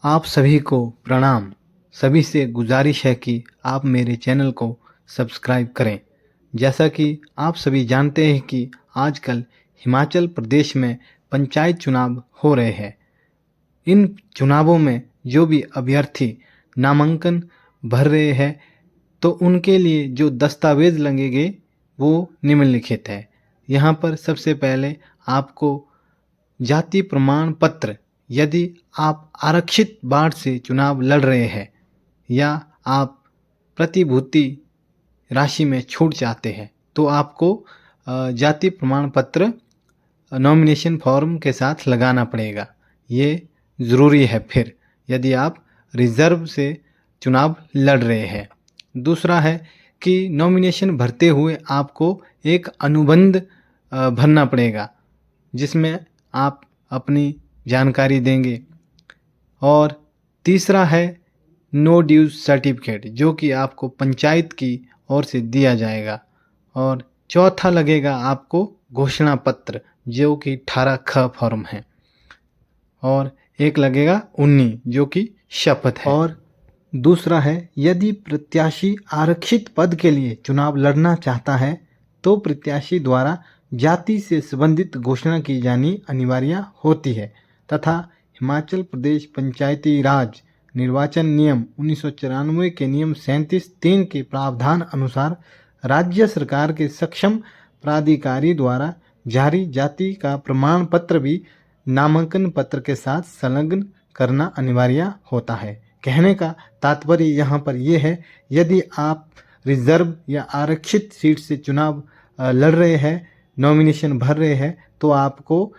आप सभी को प्रणाम। सभी से गुजारिश है कि आप मेरे चैनल को सब्सक्राइब करें। जैसा कि आप सभी जानते हैं कि आजकल हिमाचल प्रदेश में पंचायत चुनाव हो रहे हैं। इन चुनावों में जो भी अभ्यर्थी नामांकन भर रहे हैं तो उनके लिए जो दस्तावेज लगेंगे वो निम्नलिखित है। यहाँ पर सबसे पहले आपको जाति प्रमाण पत्र, यदि आप आरक्षित वार्ड से चुनाव लड़ रहे हैं या आप प्रतिभूति राशि में छूट चाहते हैं तो आपको जाति प्रमाण पत्र नॉमिनेशन फॉर्म के साथ लगाना पड़ेगा। ये ज़रूरी है फिर यदि आप रिज़र्व से चुनाव लड़ रहे हैं। दूसरा है कि नॉमिनेशन भरते हुए आपको एक अनुबंध भरना पड़ेगा जिसमें आप अपनी जानकारी देंगे। और तीसरा है नो ड्यूज सर्टिफिकेट, जो कि आपको पंचायत की ओर से दिया जाएगा। और चौथा लगेगा आपको घोषणा पत्र, जो कि 18ख फॉर्म है। और एक लगेगा 19, जो कि शपथ है। और दूसरा है यदि प्रत्याशी आरक्षित पद के लिए चुनाव लड़ना चाहता है तो प्रत्याशी द्वारा जाति से संबंधित घोषणा की जानी अनिवार्य होती है तथा हिमाचल प्रदेश पंचायती राज निर्वाचन नियम 1994 के नियम 37(3) के प्रावधान अनुसार राज्य सरकार के सक्षम प्राधिकारी द्वारा जारी जाति का प्रमाण पत्र भी नामांकन पत्र के साथ संलग्न करना अनिवार्य होता है। कहने का तात्पर्य यहाँ पर यह है, यदि आप रिजर्व या आरक्षित सीट से चुनाव लड़ रहे हैं, नॉमिनेशन भर रहे हैं, तो आपको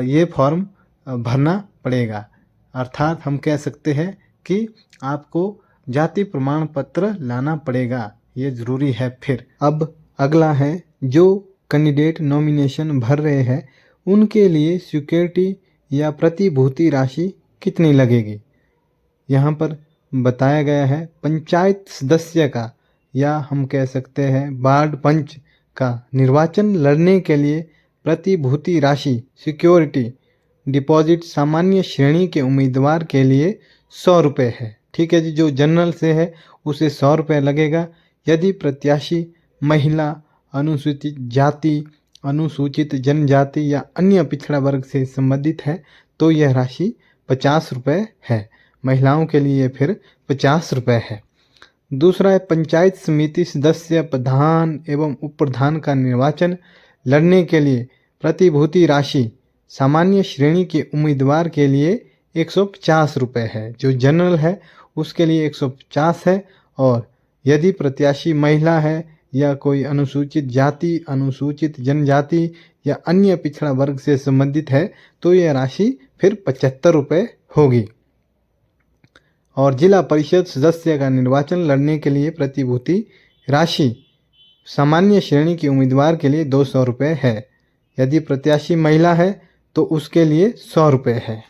ये फॉर्म भरना पड़ेगा। अर्थात हम कह सकते हैं कि आपको जाति प्रमाण पत्र लाना पड़ेगा, ये ज़रूरी है। फिर अब अगला है, जो कैंडिडेट नॉमिनेशन भर रहे हैं उनके लिए सिक्योरिटी या प्रतिभूति राशि कितनी लगेगी। यहाँ पर बताया गया है, पंचायत सदस्य का या हम कह सकते हैं वार्ड पंच का निर्वाचन लड़ने के लिए प्रतिभूति राशि सिक्योरिटी डिपॉजिट सामान्य श्रेणी के उम्मीदवार के लिए 100 रुपये है। ठीक है जी, जो जनरल से है उसे 100 रुपये लगेगा। यदि प्रत्याशी महिला, अनुसूचित जाति, अनुसूचित जनजाति या अन्य पिछड़ा वर्ग से संबंधित है तो यह राशि 50 रुपये है। महिलाओं के लिए फिर 50 रुपये है। दूसरा है, पंचायत समिति सदस्य, प्रधान एवं उप प्रधान का निर्वाचन लड़ने के लिए प्रतिभूति राशि सामान्य श्रेणी के उम्मीदवार के लिए 150 रुपये है। जो जनरल है उसके लिए 150 है। और यदि प्रत्याशी महिला है या कोई अनुसूचित जाति, अनुसूचित जनजाति या अन्य पिछड़ा वर्ग से संबंधित है तो यह राशि फिर 75 रुपये होगी। और जिला परिषद सदस्य का निर्वाचन लड़ने के लिए प्रतिभूति राशि सामान्य श्रेणी के उम्मीदवार के लिए 200 रुपये है। यदि प्रत्याशी महिला है तो उसके लिए 100 रुपये है।